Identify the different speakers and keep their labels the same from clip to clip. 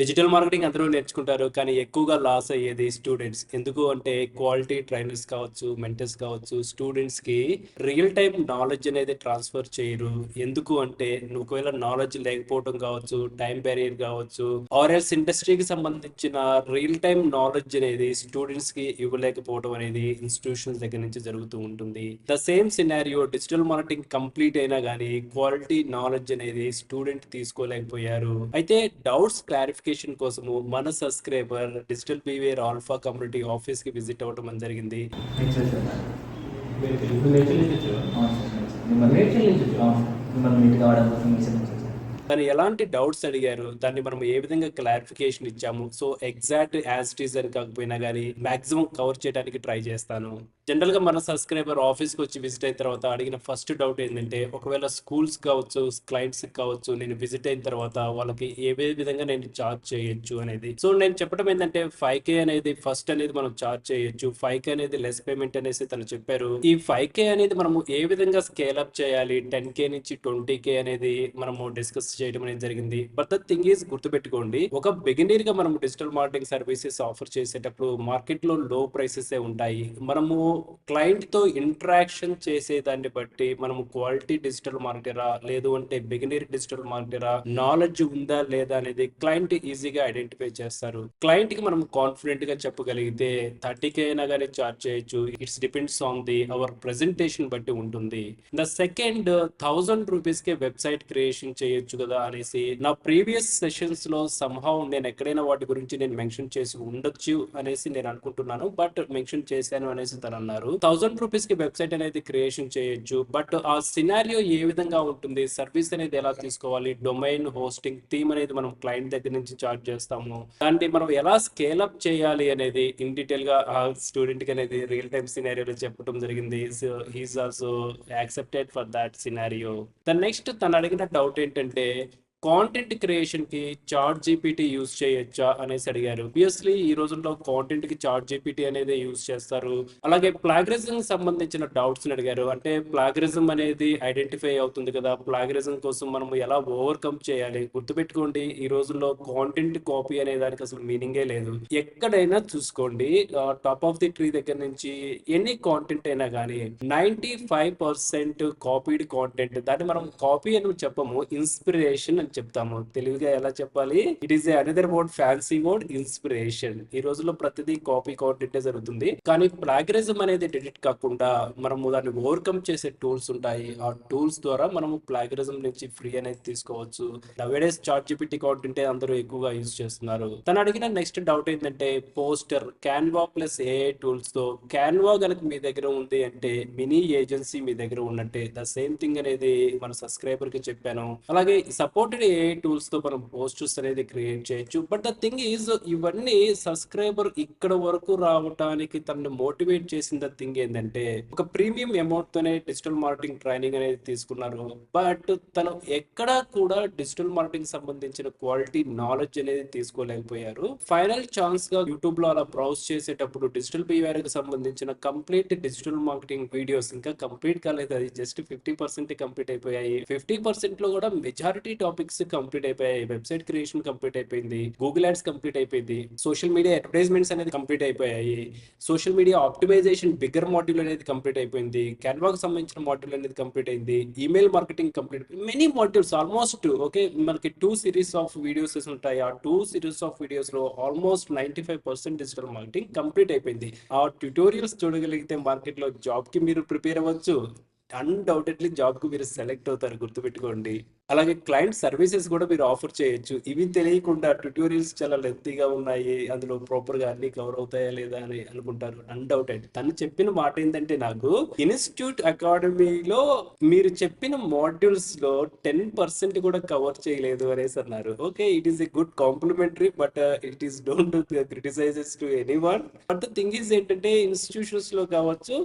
Speaker 1: Digital marketing అందరూ నేర్చుకుంటారు. కానీ ఎక్కువగా లాస్ అయ్యేది స్టూడెంట్స్. ఎందుకు అంటే క్వాలిటీ ట్రైనర్స్ కావచ్చు, మెంటర్స్ కావచ్చు, స్టూడెంట్స్‌కి రియల్ టైమ్ నాలెడ్జ్ అనేది ట్రాన్స్‌ఫర్ చేయరు. ఎందుకు అంటే ఒకవేళ నాలెడ్జ్ లేకపోవడం కావచ్చు, టైమ్ బ్యారియర్ కావచ్చు, ఆర్ ఎల్స్ ఇండస్ట్రీకి సంబంధించిన రియల్ టైమ్ నాలెడ్జ్ అనేది స్టూడెంట్స్‌కి ఇవ్వలేకపోవడం అనేది ఇన్‌స్టిట్యూషన్స్ దగ్గర నుంచి జరుగుతూ ఉంటుంది. The same scenario digital marketing complete అయినా గానీ క్వాలిటీ నాలెడ్జ్ అనేది స్టూడెంట్ తీసుకోలేకపోయారు. అయితే డౌట్స్ క్లారిఫికేషన్ కోసము మన subscriber digital behaviour alpha community office కి విజిట్ అవ్వడం జరిగింది.
Speaker 2: నేచర్ సార్
Speaker 3: మీరు తెలుగు నేచర్ నుంచి వచ్చారా?
Speaker 2: అవును సార్ మిమ్మల్ని
Speaker 3: నేచర్ నుంచి వచ్చారా?
Speaker 2: మిమ్మల్ని మీట్ కావడం కోసం మీ సార్
Speaker 1: తను ఎలాంటి డౌట్స్ అడిగారు, దాన్ని మనం ఏ విధంగా క్లారిఫికేషన్ ఇచ్చాము, so exact as it is అని కాకపోయినా కానీ మాక్సిమం కవర్ చేయడానికి ట్రై చేస్తాను. జనరల్ గా మన సబ్స్క్రైబర్ ఆఫీస్ కి వచ్చి విజిట్ అయిన తర్వాత అడిగిన ఫస్ట్ డౌట్ ఏంటంటే, ఒకవేళ స్కూల్స్ కావచ్చు, క్లయింట్స్ కావచ్చు, నేను విజిట్ అయిన తర్వాత వాళ్ళకి ఏ విధంగా నేను చార్జ్ చేయొచ్చు అనేది. సో నేను చెప్పడం ఏంటంటే 5K అనేది ఫస్ట్ అనేది మనం చార్జ్ చేయొచ్చు, 5K అనేది లెస్ పేమెంట్ అనేసి తను చెప్పారు. ఈ 5K అనేది మనము ఏ విధంగా స్కేల్ అప్ చేయాలి, 10K నుంచి 20K అనేది మనము డిస్కస్ చేయడం అనేది జరిగింది. బట్ ద థింగ్ ఈస్ గుర్తుపెట్టుకోండి, ఒక బిగినర్ గా మనం డిజిటల్ మార్కెటింగ్ సర్వీసెస్ ఆఫర్ చేసేటప్పుడు మార్కెట్ లో లో ప్రైసెస్ ఉంటాయి. మనము క్లయింట్ తో ఇంటరాక్షన్ చేసే దాన్ని బట్టి మనము క్వాలిటీ డిజిటల్ మార్కెటరా లేదు అంటే బిగినర్ డిజిటల్ మార్కెటరా, నాలెడ్జ్ ఉందా లేదా అనేది క్లయింట్ ఈజీగా ఐడెంటిఫై చేస్తారు. క్లయింట్ కి మనం కాన్ఫిడెంట్ గా చెప్పగలిగితే 30K అయినా కానీ చార్జ్ చేయొచ్చు. It's depends on the hour presentation బట్టి ఉంటుంది. ద సెకండ్ 1000 రూపీస్ కే వెబ్సైట్ క్రియేషన్ చేయొచ్చు కదా అనేసి నా ప్రీవియస్ సెషన్స్ లో సంహౌ నేను ఎక్కడైనా వాటి గురించి నేను మెన్షన్ చేసి ఉండొచ్చు అనేసి నేను అనుకుంటున్నాను. బట్ మెన్షన్ చేశాను అనేసి తను అన్నారు. 1000 రూపీస్ కి వెబ్సైట్ అనేది క్రియేషన్ చేయొచ్చు. బట్ ఆ సినారియో ఏ విధంగా ఉంటుంది, సర్వీస్ అనేది ఎలా తీసుకోవాలి, డొమైన్ హోస్టింగ్ థీమ్ అనేది మనం క్లయింట్ దగ్గర నుంచి చార్జ్ చేస్తాము, దాన్ని మనం ఎలా స్కేల్ అప్ చేయాలి అనేది ఇన్ డీటెయిల్ గా ఆ స్టూడెంట్ కి అనేది రియల్ టైమ్ సినారియోలో చెప్పడం జరిగింది. So he's also accepted for that scenario. The next తను అడిగిన డౌట్ ఏంటంటే, కాంటెంట్ క్రియేషన్ కి చాట్ జీపీటీ యూజ్ చేయొచ్చా అనేసి అడిగారు. ఆబ్వియస్లీ ఈ రోజుల్లో కాంటెంట్ కి చాట్ జీపీటీ అనేది యూజ్ చేస్తారు. అలాగే ప్లాగరిజం సంబంధించిన డౌట్స్ అడిగారు. అంటే ప్లాగరిజం అనేది ఐడెంటిఫై అవుతుంది కదా, ప్లాగరిజం కోసం మనం ఎలా ఓవర్కమ్ చేయాలి. గుర్తుపెట్టుకోండి, ఈ రోజుల్లో కాంటెంట్ కాపీ అనే దానికి అసలు మీనింగే లేదు. ఎక్కడైనా చూసుకోండి, టాప్ ఆఫ్ ది ట్రీ దగ్గర నుంచి ఎనీ కాంటెంట్ అయినా కానీ 95% కాపీడ్ కాంటెంట్. దాన్ని మనం కాపీ అని చెప్పము, ఇన్స్పిరేషన్ చెప్తాము. తెలివిగా ఎలా చెప్పాలి, it is another word, fancy word, inspiration. ఈ రోజుల్లో ప్రతిదీ కాపీ కాంటెంటే జరుగుతుంది. కానీ ప్లాగరిజం అనేది డిలీట్ కాకుండా మనము దాన్ని ఓవర్కమ్ చేసే టూల్స్ ఉంటాయి. ఆ టూల్స్ ద్వారా మనము ప్లాగరిజం నుంచి ఫ్రీ అనేది తీసుకోవచ్చు. నవేడేస్ చాట్ జీపీటీ కాంటెంటే అందరూ ఎక్కువగా యూజ్ చేస్తున్నారు. తను అడిగిన నెక్స్ట్ డౌట్ ఏంటంటే, poster Canva plus AI tools తో. క్యాన్వా కనుక మీ దగ్గర ఉంది అంటే మినీ ఏజెన్సీ మీ దగ్గర ఉన్నట్టే. ద సేమ్ థింగ్ అనేది మన సబ్స్క్రైబర్ కి చెప్పాను. అలాగే సపోర్టెడ్ ఏఐ టూల్స్ తో మనం పోస్టర్స్ అనేది క్రియేట్ చేయొచ్చు. బట్ ద థింగ్ ఈజ్, ఇవన్నీ సబ్స్క్రైబర్ ఇక్కడ వరకు రావడానికి తనని మోటివేట్ చేసిన థింగ్ ఏంటంటే, ఒక ప్రీమియం అమౌంట్ తోనే డిజిటల్ మార్కెటింగ్ ట్రైనింగ్ అనేది తీసుకున్నారు. బట్ తను ఎక్కడా కూడా డిజిటల్ మార్కెటింగ్ సంబంధించిన క్వాలిటీ నాలెడ్జ్ అనేది తీసుకోలేకపోయారు. ఫైనల్ ఛాన్స్ గా యూట్యూబ్ లో అలా బ్రౌజ్ చేసేటప్పుడు డిజిటల్ బిహేవియర్ కి సంబంధించిన కంప్లీట్ డిజిటల్ మార్కెటింగ్ వీడియోస్ ఇంకా కంప్లీట్ కాలేదు, అది జస్ట్ 50% కంప్లీట్ అయిపోయాయి. 50% లో కూడా మెజారిటీ టాపిక్స్ కంప్లీట్ అయిపోయాయి. వెబ్సైట్ క్రియేషన్ కంప్లీట్ అయిపోయింది, గూగుల్ యాడ్స్ కంప్లీట్ అయిపోయింది, సోషల్ మీడియా అడ్వర్టైజ్మెంట్స్ అనేది కంప్లీట్ అయిపోయాయి, social media optimisation bigger module అనేది కంప్లీట్ అయిపోయింది, క్యాన్వాకి సంబంధించిన మాడ్యూల్ అనేది కంప్లీట్ అయింది, email marketing complete, many modules almost. Okay, మనకి 2 సిరీస్ ఆఫ్ వీడియోస్ ఉంటాయి. ఆ 2 సిరీస్ ఆఫ్ వీడియోస్ లో ఆల్మోస్ట్ 95% డిజిటల్ మార్కెటింగ్ కంప్లీట్ అయిపోయింది. ఆ ట్యూటోరియల్స్ చూడగలిగితే మార్కెట్ లో జాబ్ కి మీరు ప్రిపేర్ అవ్వచ్చు, అన్డౌటెడ్లీ జాబ్ కు మీరు సెలెక్ట్ అవుతారు, గుర్తుపెట్టుకోండి. అలాగే క్లయింట్ సర్వీసెస్ కూడా మీరు ఆఫర్ చేయొచ్చు. ఇవి తెలియకుండా ట్యూటోరియల్స్ చాలా లెంతీగా ఉన్నాయి, అందులో ప్రాపర్ గా అన్ని కవర్ అవుతాయా లేదా అని అనుకుంటారు. అన్డౌటెడ్ తను చెప్పిన మాట ఏంటంటే, నాకు ఇన్స్టిట్యూట్ అకాడమీలో మీరు చెప్పిన మాడ్యూల్స్ లో 10% కూడా కవర్ చేయలేదు అనేసి అన్నారు. Okay, it is a good complimentary, but it is don't criticises to anyone. But the thing is ఏంటంటే, ఇన్స్టిట్యూషన్స్ లో కావచ్చు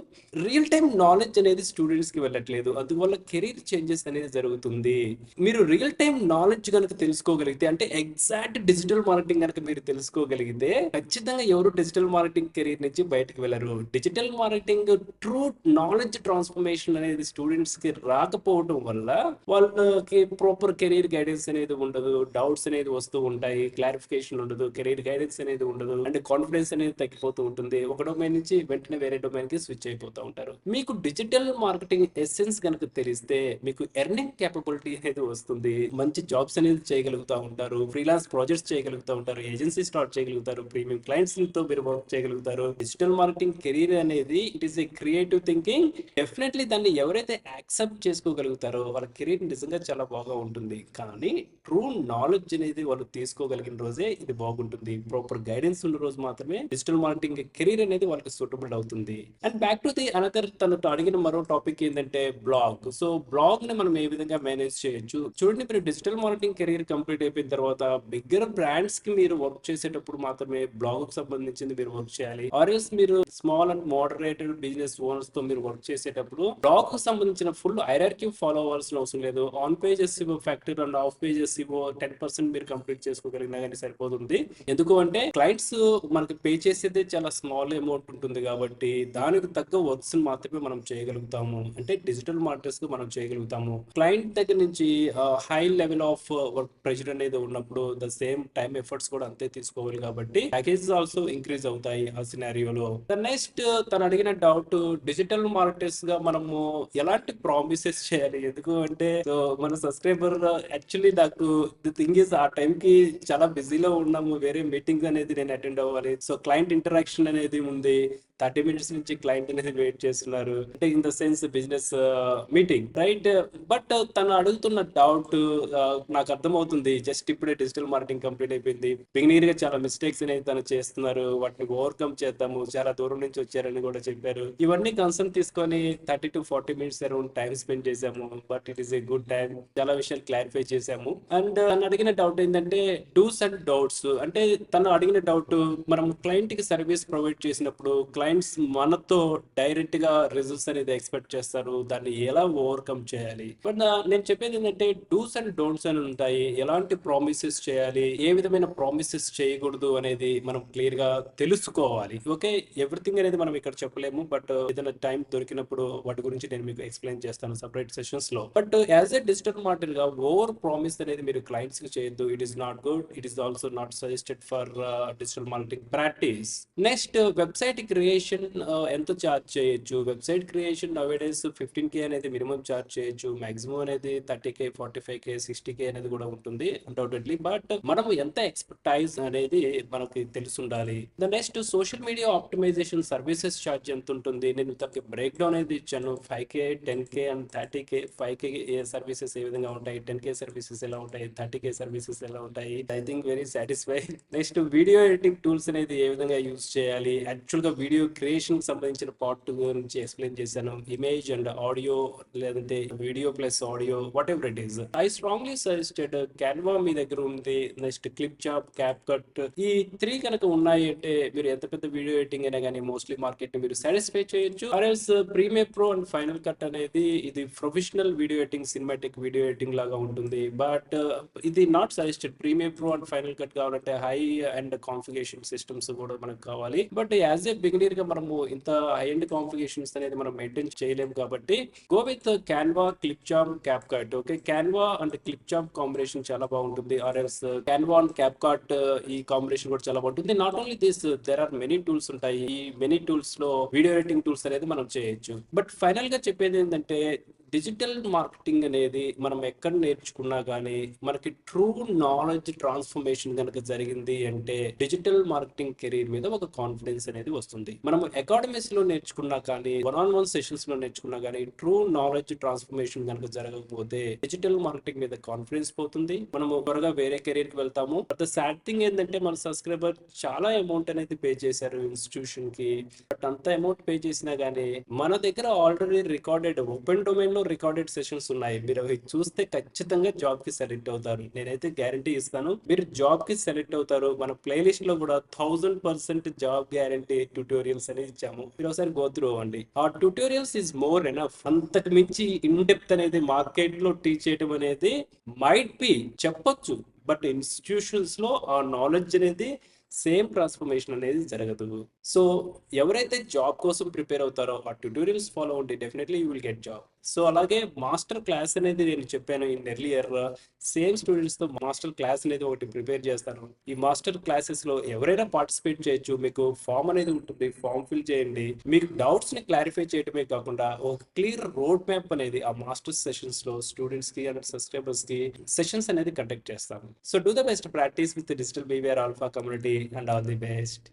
Speaker 1: రియల్ టైం నాలెడ్జ్ అనేది స్టూడెంట్స్ కి వెళ్ళట్లేదు. అందువల్ల కెరీర్ చేంజెస్ అనేది జరుగుతుంది. మీరు రియల్ టైం నాలెడ్జ్ కనుక తెలుసుకోగలిగితే, అంటే ఎగ్జాక్ట్ డిజిటల్ మార్కెటింగ్ కనుక మీరు తెలుసుకోగలిగితే ఖచ్చితంగా ఎవరు డిజిటల్ మార్కెటింగ్ కెరీర్ నుంచి బయటకు వెళ్ళరు. Digital marketing true knowledge transformation అనేది స్టూడెంట్స్ కి రాకపోవడం వల్ల వాళ్ళకి ప్రాపర్ కెరీర్ గైడెన్స్ అనేది ఉండదు, డౌట్స్ అనేది వస్తూ ఉంటాయి, క్లారిఫికేషన్ ఉండదు, కెరీర్ గైడెన్స్ అనేది ఉండదు, అండ్ కాన్ఫిడెన్స్ అనేది తగ్గిపోతూ ఉంటుంది. ఒక డొమైన్ నుంచి వెంటనే వేరే డొమైన్ కి స్విచ్ అయిపోతూ ఉంటారు. మీకు డిజిటల్ మార్కెటింగ్ ఎసెన్స్ కనుక తెలిస్తే మీకు ఎర్నింగ్ కేపబిలిటీ అనేది వస్తుంది, మంచి జాబ్స్ అనేది చేయగలుగుతూ ఉంటారు, ఫ్రీలాన్స్ ప్రాజెక్ట్స్ చేయగలుగుతూ ఉంటారు, ఏజెన్సీ స్టార్ట్ చేయగలుగుతారు, ప్రీమియం క్లయింట్స్ తో మీరు వర్క్ చేయగలుగుతారు. డిజిటల్ మార్కెటింగ్ కెరీర్ అనేది it is a creative thinking. Definitely దాన్ని ఎవరైతే యాక్సెప్ట్ చేసుకోగలుగుతారో వాళ్ళ కెరీర్ నిజంగా చాలా బాగా ఉంటుంది. కానీ ట్రూ నాలెడ్జ్ అనేది వాళ్ళు తీసుకోగలిగిన రోజే ఇది బాగుంటుంది. ప్రాపర్ గైడెన్స్ ఉన్న రోజు మాత్రమే డిజిటల్ మార్కెటింగ్ కెరీర్ అనేది వాళ్ళకి సూటబుల్ అవుతుంది. And back to the another, తను అడిగిన మరో టాపిక్ ఏంటంటే బ్లాగ్. సో బ్లాగ్ ని మనం ఏ విధంగా మేనేజ్ చేయొచ్చు చూడండి. మీరు డిజిటల్ మార్కెటింగ్ కెరీర్ కంప్లీట్ అయిపోయిన తర్వాత బిగ్గర్ బ్రాండ్స్ కి మీరు వర్క్ చేసేటప్పుడు మాత్రమే బ్లాగ్ కు సంబంధించింది మీరు వర్క్ చేయాలి. ఆర్ఎల్స్ మీరు small and moderated business owners తో మీరు వర్క్ చేసేటప్పుడు బ్లాగ్ కు సంబంధించిన ఫుల్ హైరార్కీ ఫాలో అవ్వాల్సిన అవసరం లేదు. On pages factory and of pages 10% మీరు కంప్లీట్ చేసుకోగలిగినా కానీ సరిపోతుంది. ఎందుకు అంటే క్లయింట్స్ మనకి పే చేసేది చాలా స్మాల్ అమౌంట్ ఉంటుంది కాబట్టి దానికి తగ్గ వర్క్స్ మాత్రమే మనం చేయగలుగుతాము. అంటే డిజిటల్ మార్కెటర్స్ కు మనం చేయగలుగుతాము. క్లయింట్ దగ్గర నుంచి high level of work pressure అనేది ఉన్నప్పుడు ద సేమ్ టైం ఎఫర్ట్స్ కూడా అంతే తీసుకోవాలి కాబట్టి ప్యాకేజెస్ ఆల్సో ఇంక్రీజ్ అవుతాయి ఆ సినారియోలో. నెక్స్ట్ తను అడిగిన డౌట్, డిజిటల్ మార్కెటర్స్ గా మనము ఎలాంటి ప్రామిసెస్ చేయాలి. ఎందుకు అంటే మన సబ్స్క్రైబర్ యాక్చువల్లీ నాకు ది థింగ్ ఇస్ ఆ టైం కి చాలా బిజీలో ఉన్నాము, వేరే మీటింగ్స్ అనేది నేను అటెండ్ అవ్వాలి. సో క్లయింట్ ఇంటరాక్షన్ అనేది ఉంది, 30 minutes నుంచి క్లయింట్ అనేది వెయిట్ చేస్తున్నారు, అంటే in the sense business meeting right. But తను అడుగుతున్న డౌట్ నాకు అర్థమవుతుంది. జస్ట్ ఇప్పుడే డిజిటల్ మార్కెటింగ్ కంప్లీట్ అయిపోయింది, బిగినర్ గా చాలా మిస్టేక్స్ అనేది తను చేస్తున్నారు, వాటిని ఓవర్కమ్ చేద్దాము, చాలా దూరం నుంచి వచ్చారని కూడా చెప్పారు. ఇవన్నీ కన్సర్న్ తీసుకొని 30 to 40 minutes around time spend చేసాము. But it is a good time, చాలా విషయాలు క్లారిఫై చేసాము. అండ్ తను అడిగిన డౌట్ ఏంటంటే డూస్ అండ్ డౌట్స్. అంటే తను అడిగిన డౌట్, మనం క్లయింట్ కి సర్వీస్ ప్రొవైడ్ చేసినప్పుడు క్లయింట్స్ మనతో డైరెక్ట్ గా రిజల్ట్స్ అనేది ఎక్స్పెక్ట్ చేస్తారు, దాన్ని ఎలా ఓవర్కమ్ చేయాలి. బట్ నేను చెప్పేది ఏంటంటే డూస్ అండ్ డోంట్స్ అని ఉంటాయి. ఎలాంటి ప్రామిసెస్ చేయాలి, ఏ విధమైన ప్రామిసెస్ చేయకూడదు అనేది మనం క్లియర్ గా తెలుసుకోవాలి. ఓకే, ఎవ్రీథింగ్ అనేది మనం ఇక్కడ చెప్పలేము, బట్ ఏదైనా టైం దొరికినప్పుడు వాటి గురించి నేను మీకు ఎక్స్ప్లెయిన్ చేస్తాను సెపరేట్ సెషన్స్ లో. But as a digital marketer గా ఓవర్ ప్రామిస్ అనేది మీరు క్లయింట్స్ కి చేయొద్దు. It is not good, it is also not suggested for digital marketing practice. Next website creation ఎంత చార్జ్ చేయొచ్చు. వెబ్సైట్ క్రియేషన్ నవేడేస్ 15K అనేది minimum charge చేయొచ్చు, maximum అనేది 30K, 45K, 60K అనేది కూడా ఉంటుంది అన్డౌటెడ్లీ. బట్ మనం ఎంత ఎక్స్పర్టైజ్ అనేది మనకి తెలిసి ఉండాలి. The next social media optimisation services charge ఎంత ఉంటుంది. నేను తనకి బ్రేక్ డౌన్ అనేది ఇచ్చాను. 5K, 10K and 30K. 5K services ఏ విధంగా ఉంటాయి, 10K సర్వీసెస్ ఎలా ఉంటాయి, 30K సర్వీసెస్ ఎలా ఉంటాయి. I think very satisfy. Next video editing tools అనేది ఏ విధంగా యూజ్ చేయాలి. యాక్చువల్ గా వీడియో క్రియేషన్ సంబంధించిన పార్ట్ గురించి ఎక్స్ప్లెయిన్ చేశాను. ఇమేజ్ అండ్ ఆడియో, లేదంటే video plus audio, whatever it is. I strongly suggested Canva మీ దగ్గర ఉంది, next clip job, CapCut. ఈ 3 కనుక ఉన్నాయి అంటే మీరు ఎంత పెద్ద వీడియో ఎడిటింగ్ అయినా కానీ మోస్ట్లీ మార్కెట్ ని మీరు సాటిస్ఫై చేయొచ్చు. Or else Premiere Pro and Final Cut అనేది ఇది professional video editing, cinematic video editing లాగా ఉంటుంది. బట్ ఇది not suggested. Premiere Pro and Final Cut కావాలంటే హై అండ్ కాన్ఫిగరేషన్ సిస్టమ్స్ కూడా మనకు కావాలి. బట్ యాజ్ ఏ బిగినర్ గా మనము ఇంత హై అండ్ కాన్ఫిగరేషన్స్ అనేది మనం మెయింటైన్ చేయలేము కాబట్టి go with Canva, clip job, CapCut. Okay, Canva and clip job combination చాలా బాగుంటుంది. Or else Canva and CapCut ఈ కాంబినేషన్ కూడా చాలా బాగుంటుంది. Not only this, there are many tools ఉంటాయి. ఈ మెనీ టూల్స్ లో వీడియో ఎడిటింగ్ టూల్స్ అనేది మనం చేయొచ్చు. బట్ ఫైనల్ గా చెప్పేది ఏంటంటే డిజిటల్ మార్కెటింగ్ అనేది మనం ఎక్కడ నేర్చుకున్నా కానీ మనకి ట్రూ నాలెడ్జ్ ట్రాన్స్ఫర్మేషన్ కనుక జరిగింది అంటే డిజిటల్ మార్కెటింగ్ కెరీర్ మీద ఒక కాన్ఫిడెన్స్ అనేది వస్తుంది. మనం అకాడమీస్ లో నేర్చుకున్నా కానీ, 1-on-1 సెషన్స్ లో నేర్చుకున్నా కానీ ట్రూ నాలెడ్జ్ ట్రాన్స్ఫర్మేషన్ కనుక జరగకపోతే డిజిటల్ మార్కెటింగ్ మీద కాన్ఫిడెన్స్ పోతుంది, మనము త్వరగా వేరే కెరీర్ కి వెళ్తాము. బట్ సాడ్ థింగ్ ఏంటంటే మన సబ్స్క్రైబర్ చాలా అమౌంట్ అనేది పే చేశారు ఇన్స్టిట్యూషన్ కి. బట్ అంత అమౌంట్ పే చేసినా గానీ మన దగ్గర ఆల్రెడీ రికార్డెడ్ ఓపెన్ డొమైన్ లో రికార్డెడ్ సెషన్స్ ఉన్నాయి. మీరు అవి చూస్తే ఖచ్చితంగా జాబ్ కి సెలెక్ట్ అవుతారు. నేనైతే గ్యారంటీ ఇస్తాను, మీరు జాబ్ కి సెలెక్ట్ అవుతారు. మన ప్లేలిస్ట్ లో కూడా 1000% జాబ్ గ్యారంటీ ట్యూటోరియల్స్ అనేది ఇచ్చాము. మీరు ఒకసారి గో త్రూ అవ్వండి. ఆ ట్యూటోరియల్స్ ఈజ్ మోర్ ఎనఫ్. అంతకు మించి ఇన్ డెప్త్ అనేది మార్కెట్ లో టీచ్ చేయడం అనేది మైట్ బి చెప్పొచ్చు, బట్ ఇన్స్టిట్యూషన్స్ లో ఆ నాలెడ్జ్ అనేది సేమ్ ట్రాన్స్ఫర్మేషన్ అనేది జరగదు. సో ఎవరైతే జాబ్ కోసం ప్రిపేర్ అవుతారో ఆ ట్యూటోరియల్స్ ఫాలో అవ్వండి, definitely you will get job. So అలాగే మాస్టర్ క్లాస్ అనేది నేను చెప్పాను ఇన్ ఎర్లియర్, సేమ్ స్టూడెంట్స్ తో మాస్టర్ క్లాస్ అనేది ఒకటి ప్రిపేర్ చేస్తాను. ఈ మాస్టర్ క్లాసెస్ లో ఎవరైనా పార్టిసిపేట్ చేయొచ్చు. మీకు ఫామ్ అనేది ఉంటుంది, ఫామ్ ఫిల్ చేయండి. మీకు డౌట్స్ ని క్లారిఫై చేయడమే కాకుండా ఒక క్లియర్ రోడ్ మ్యాప్ అనేది ఆ మాస్టర్ సెషన్స్ లో స్టూడెంట్స్ కి అండ్ సబ్స్క్రైబర్స్ కి సెషన్స్ అనేది కండక్ట్ చేస్తాము. So do the best practice with digital BVR alpha community and all the best.